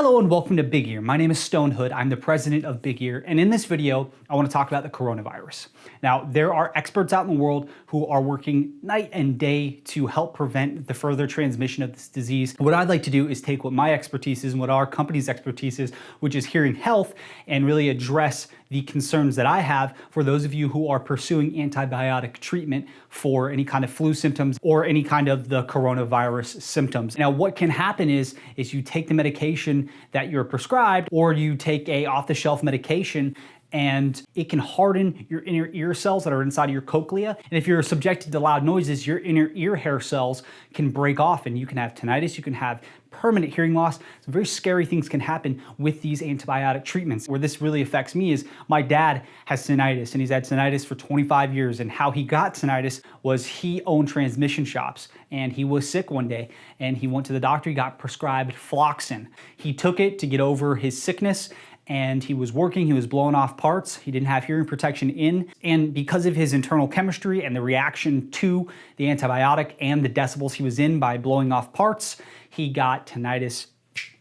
Hello and welcome to Big Ear. My name is Stone Hood. I'm the president of Big Ear, and in this video, I want to talk about the coronavirus. Now, there are experts out in the world who are working night and day to help prevent the further transmission of this disease. What I'd like to do is take what my expertise is and what our company's expertise is, which is hearing health, and really address the concerns that I have for those of you who are pursuing antibiotic treatment for any kind of flu symptoms or any kind of the coronavirus symptoms. Now, what can happen is you take the medication that you're prescribed, or you take a off-the-shelf medication, and it can harden your inner ear cells that are inside of your cochlea. And if you're subjected to loud noises, your inner ear hair cells can break off and you can have tinnitus, you can have permanent hearing loss. Some very scary things can happen with these antibiotic treatments. Where this really affects me is my dad has tinnitus, and he's had tinnitus for 25 years. And how he got tinnitus was he owned transmission shops, and he was sick one day and he went to the doctor. He got prescribed Floxin. He took it to get over his sickness, and he was working, he was blowing off parts, he didn't have hearing protection in, and because of his internal chemistry and the reaction to the antibiotic and the decibels he was in by blowing off parts, he got tinnitus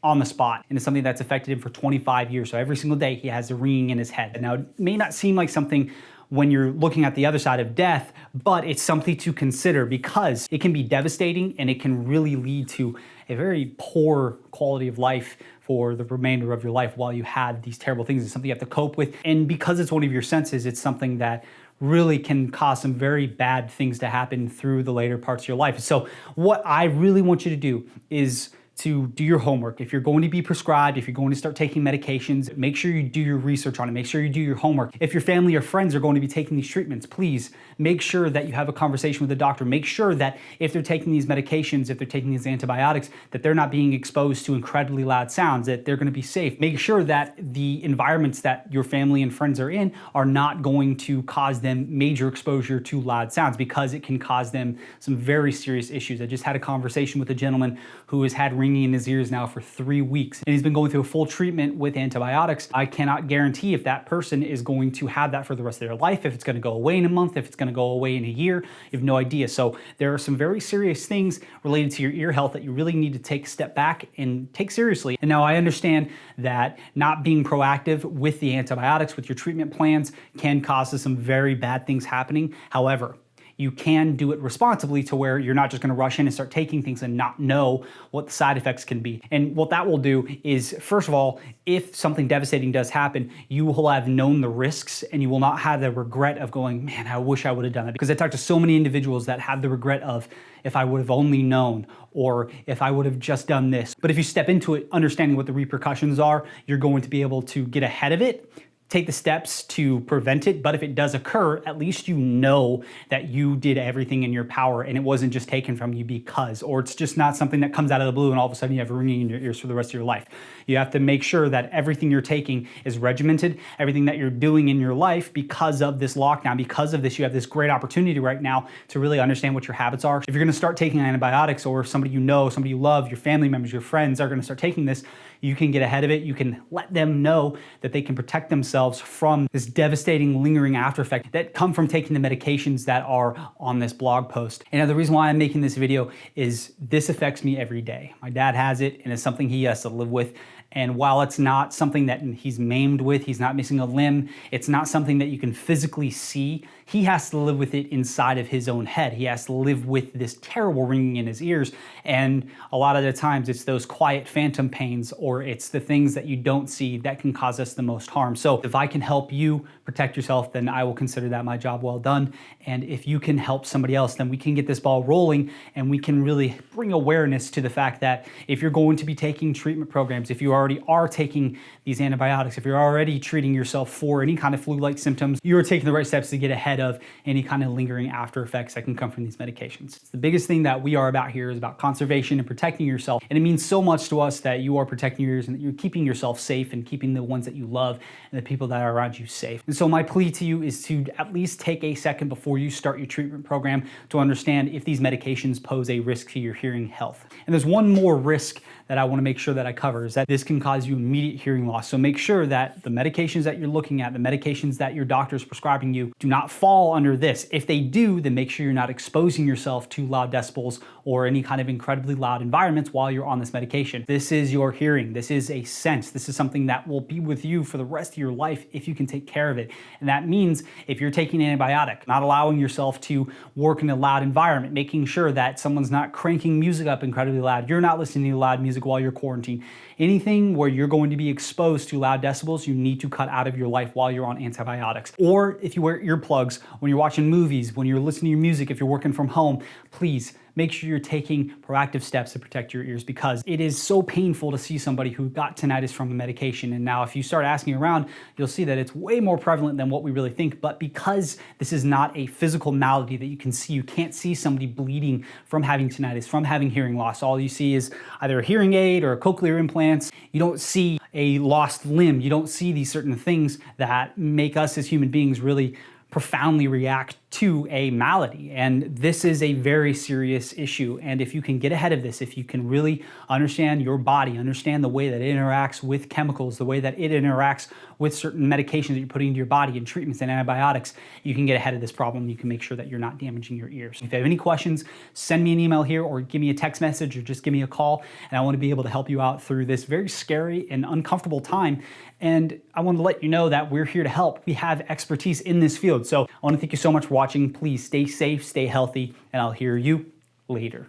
on the spot. And it's something that's affected him for 25 years. So every single day he has a ringing in his head. Now, it may not seem like something when you're looking at the other side of death, but it's something to consider because it can be devastating and it can really lead to a very poor quality of life for the remainder of your life while you have these terrible things. It's something you have to cope with. And because it's one of your senses, it's something that really can cause some very bad things to happen through the later parts of your life. So what I really want you to do is to do your homework. If you're going to be prescribed, if you're going to start taking medications, make sure you do your research on it. Make sure you do your homework. If your family or friends are going to be taking these treatments, please make sure that you have a conversation with the doctor. Make sure that if they're taking these medications, if they're taking these antibiotics, that they're not being exposed to incredibly loud sounds, that they're going to be safe. Make sure that the environments that your family and friends are in are not going to cause them major exposure to loud sounds, because it can cause them some very serious issues. I just had a conversation with a gentleman who has had ringing in his ears now for 3 weeks, and he's been going through a full treatment with antibiotics. I cannot guarantee if that person is going to have that for the rest of their life, if it's going to go away in a month, if it's going to go away in a year. You have no idea. So there are some very serious things related to your ear health that you really need to take a step back and take seriously. And now I understand that not being proactive with the antibiotics, with your treatment plans, can cause some very bad things happening. However, you can do it responsibly to where you're not just going to rush in and start taking things and not know what the side effects can be. And what that will do is, first of all, if something devastating does happen, you will have known the risks and you will not have the regret of going, man, I wish I would have done it. Because I talked to so many individuals that have the regret of, if I would have only known, or if I would have just done this. But if you step into it understanding what the repercussions are, you're going to be able to get ahead of it, take the steps to prevent it. But if it does occur, at least you know that you did everything in your power and it wasn't just taken from you because, or it's just not something that comes out of the blue and all of a sudden you have a ringing in your ears for the rest of your life. You have to make sure that everything you're taking is regimented, everything that you're doing in your life because of this lockdown, because of this, you have this great opportunity right now to really understand what your habits are. If you're gonna start taking antibiotics, or if somebody you know, somebody you love, your family members, your friends are gonna start taking this, you can get ahead of it. You can let them know that they can protect themselves from this devastating lingering after effect that come from taking the medications that are on this blog post. And now the reason why I'm making this video is this affects me every day. My dad has it, and it's something he has to live with. And while it's not something that he's maimed with, he's not missing a limb, it's not something that you can physically see, he has to live with it inside of his own head. He has to live with this terrible ringing in his ears. And a lot of the times it's those quiet phantom pains, or it's the things that you don't see that can cause us the most harm. So if I can help you protect yourself, then I will consider that my job well done. And if you can help somebody else, then we can get this ball rolling and we can really bring awareness to the fact that if you're going to be taking treatment programs, if you already are taking these antibiotics, if you're already treating yourself for any kind of flu-like symptoms, you're taking the right steps to get ahead of any kind of lingering after effects that can come from these medications. It's the biggest thing that we are about here is about conservation and protecting yourself. And it means so much to us that you are protecting your ears and that you're keeping yourself safe and keeping the ones that you love and the people that are around you safe. And so my plea to you is to at least take a second before you start your treatment program to understand if these medications pose a risk to your hearing health. And there's one more risk that I want to make sure that I cover is that this can cause you immediate hearing loss. So make sure that the medications that you're looking at, the medications that your doctor is prescribing you, do not fall under this. If they do, then make sure you're not exposing yourself to loud decibels or any kind of incredibly loud environments while you're on this medication. This is your hearing. This is a sense. This is something that will be with you for the rest of your life if you can take care of it. And that means if you're taking an antibiotic, not allowing yourself to work in a loud environment, making sure that someone's not cranking music up incredibly loud, you're not listening to loud music while you're quarantined. Anything where you're going to be exposed to loud decibels, you need to cut out of your life while you're on antibiotics. Or if you wear earplugs when you're watching movies, when you're listening to your music, if you're working from home, please make sure you're taking proactive steps to protect your ears, because it is so painful to see somebody who got tinnitus from a medication. And now if you start asking around, you'll see that it's way more prevalent than what we really think. But because this is not a physical malady that you can see, you can't see somebody bleeding from having tinnitus, from having hearing loss. All you see is either a hearing aid or a cochlear implants. You don't see a lost limb. You don't see these certain things that make us as human beings really profoundly react to a malady. And this is a very serious issue. And if you can get ahead of this, if you can really understand your body, understand the way that it interacts with chemicals, the way that it interacts with certain medications that you're putting into your body and treatments and antibiotics, you can get ahead of this problem. You can make sure that you're not damaging your ears. If you have any questions, send me an email here or give me a text message or just give me a call. And I want to be able to help you out through this very scary and uncomfortable time. And I want to let you know that we're here to help. We have expertise in this field. So I want to thank you so much for watching. Please stay safe, stay healthy, and I'll hear you later.